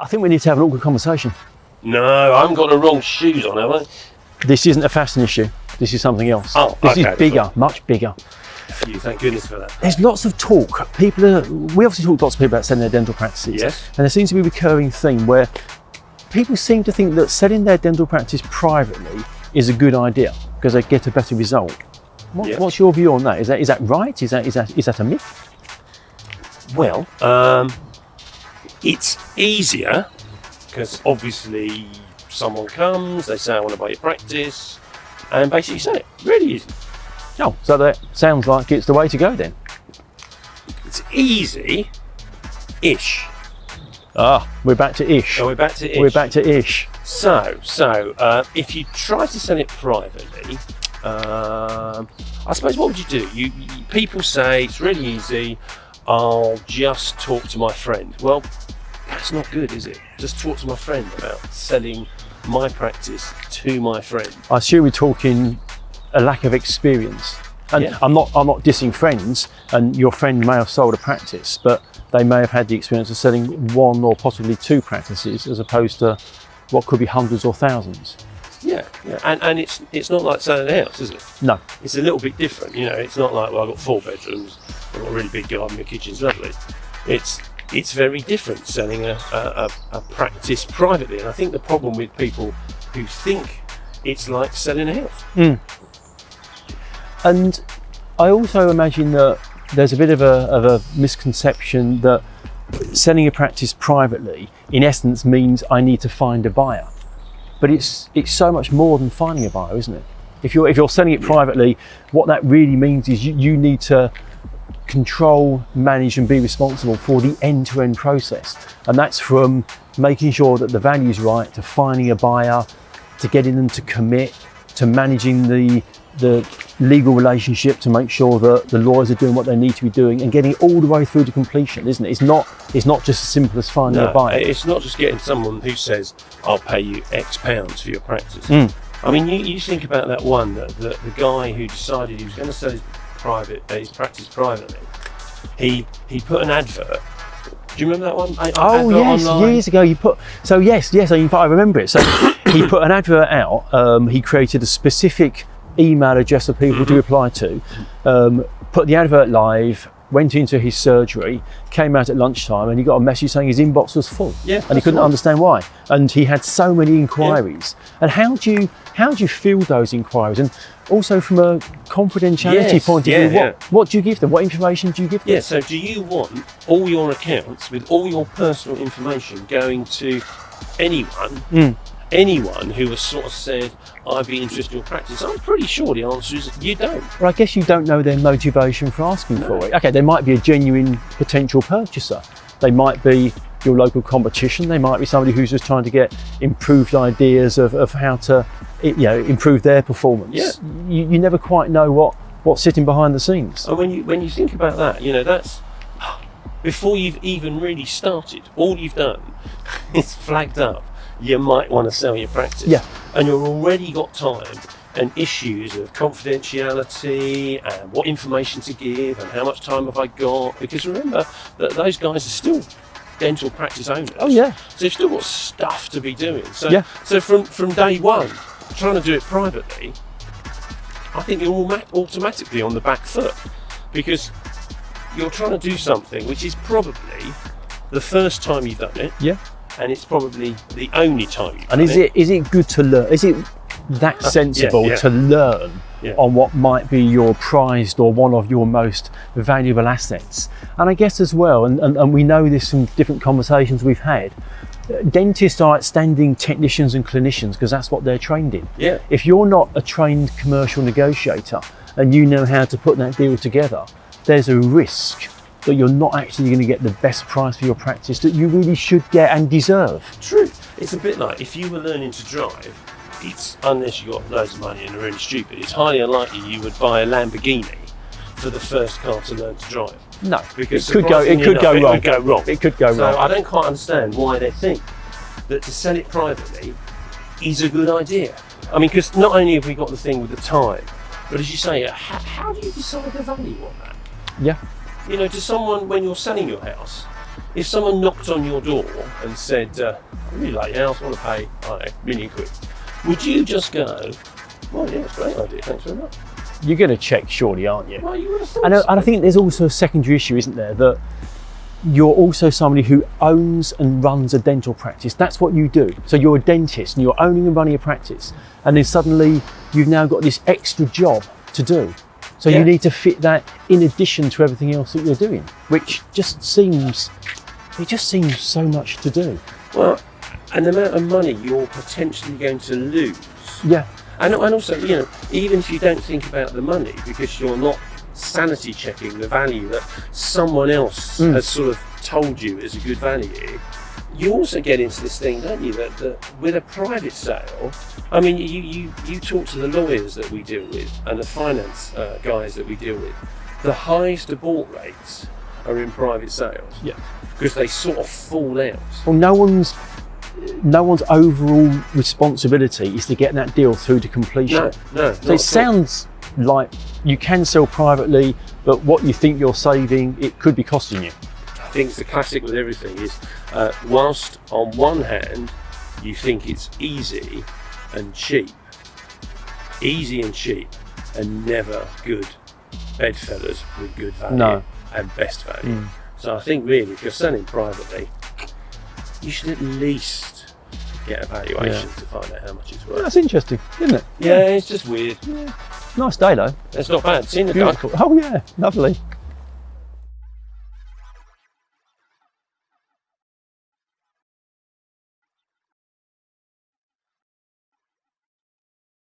I think we need to have an awkward conversation. No, I haven't got the wrong shoes on, have I? This isn't a fashion issue. This is something else. Oh, this okay, is bigger, much bigger. Thank goodness for that. There's lots of talk. We obviously talk to lots of people about selling their dental practices. Yes. And there seems to be a recurring theme where people seem to think that selling their dental practice privately is a good idea because they get a better result. What's your view on that? Is that right? Is that a myth? Well, it's easier because obviously someone comes, they say I want to buy your practice, and basically sell it. Really easy. Oh, so that sounds like it's the way to go then. It's easy-ish. We're back to ish. So we're back to ish. We're back to ish. So if you try to sell it privately, I suppose what would you do? People say it's really easy. I'll just talk to my friend. Well, that's not good, is it? Just talk to my friend about selling my practice to my friend. I assume we're talking a lack of experience. And Yeah. I'm not dissing friends, and your friend may have sold a practice, but they may have had the experience of selling one or possibly two practices as opposed to what could be hundreds or thousands. Yeah. And it's not like selling a house, is it? No. It's a little bit different, It's not like, well, I've got 4 bedrooms, I've got a really big garden, my kitchen's lovely. It's very different selling a practice privately, and I think the problem with people who think it's like selling a house. And I also imagine that there's a bit of a misconception that selling a practice privately, in essence, means I need to find a buyer. But it's so much more than finding a buyer, isn't it? If you're selling it privately, what that really means is you need to control, manage, and be responsible for the end-to-end process. And that's from making sure that the value is right, to finding a buyer, to getting them to commit, to managing the legal relationship, to make sure that the lawyers are doing what they need to be doing, and getting it all the way through to completion, isn't it? It's not just as simple as finding a buyer. It's not just getting someone who says, I'll pay you X pounds for your practice. I mean, you think about that one, the guy who decided he was going to sell his practice privately. He put an advert. Do you remember that one? Oh yes, online? Years ago I remember it. So he put an advert out. He created a specific email address for people to reply to, put the advert live, went into his surgery, came out at lunchtime, and he got a message saying his inbox was full. And he couldn't understand why. And he had so many inquiries. And how do you field those inquiries? And also from a confidentiality point of view, what do you give them? What information do you give them? Yeah, so do you want all your accounts with all your personal information going to anyone who has sort of said, I'd be interested in your practice? I'm pretty sure the answer is you don't. Well, I guess you don't know their motivation for asking for it. Okay, they might be a genuine potential purchaser. They might be your local competition. They might be somebody who's just trying to get improved ideas of how to improve their performance. You never quite know what's sitting behind the scenes. And when you think about that, that's before you've even really started, all you've done is flagged up you might want to sell your practice. And you've already got time and issues of confidentiality and what information to give and how much time have I got, because remember that those guys are still dental practice owners. So they've still got stuff to be doing. So from day one, trying to do it privately, I think you're automatically on the back foot, because you're trying to do something which is probably the first time you've done it. And it's probably the only time you've done it. Is it good to learn? Is it that sensible to learn on what might be your prized or one of your most valuable assets? And I guess as well, and we know this from different conversations we've had, dentists are outstanding technicians and clinicians because that's what they're trained in. If you're not a trained commercial negotiator and you know how to put that deal together, there's a risk that you're not actually going to get the best price for your practice that you really should get and deserve. True. It's a bit like if you were learning to drive, unless you got loads of money and are really stupid, it's highly unlikely you would buy a Lamborghini for the first car to learn to drive. No, because it could go wrong. It could go wrong. So I don't quite understand why they think that to sell it privately is a good idea. I mean, because not only have we got the thing with the time, but as you say, how do you decide the value on that? Yeah. To someone when you're selling your house, if someone knocked on your door and said, I really like your house, I want to pay, I don't know, £1 million, would you just go, well, yeah, it's a great idea, thanks very much? You're going to check, surely, aren't you? Well, you would have thought And so. I think there's also a secondary issue, isn't there, that you're also somebody who owns and runs a dental practice. That's what you do. So you're a dentist and you're owning and running a practice, and then suddenly you've now got this extra job to do. So Yeah. you need to fit that in addition to everything else that you're doing, which just seems so much to do. Well, and the amount of money you're potentially going to lose. Yeah. And also, you know, even if you don't think about the money, because you're not sanity checking the value that someone else has sort of told you is a good value, you also get into this thing, don't you, that with a private sale, I mean, you talk to the lawyers that we deal with and the finance guys that we deal with, the highest abort rates are in private sales. Yeah. Because they sort of fall out. Well, no one's overall responsibility is to get that deal through to completion. No. So it sounds like you can sell privately, but what you think you're saving, it could be costing you. I think it's the classic with everything is, whilst on one hand you think it's easy and cheap, and never good bedfellas with good value and best value. So I think really, if you're selling privately, you should at least get a valuation to find out how much it's worth. That's interesting, isn't it? Yeah, it's just weird. Nice day though. It's not bad. Seeing the Beautiful. Oh yeah, lovely.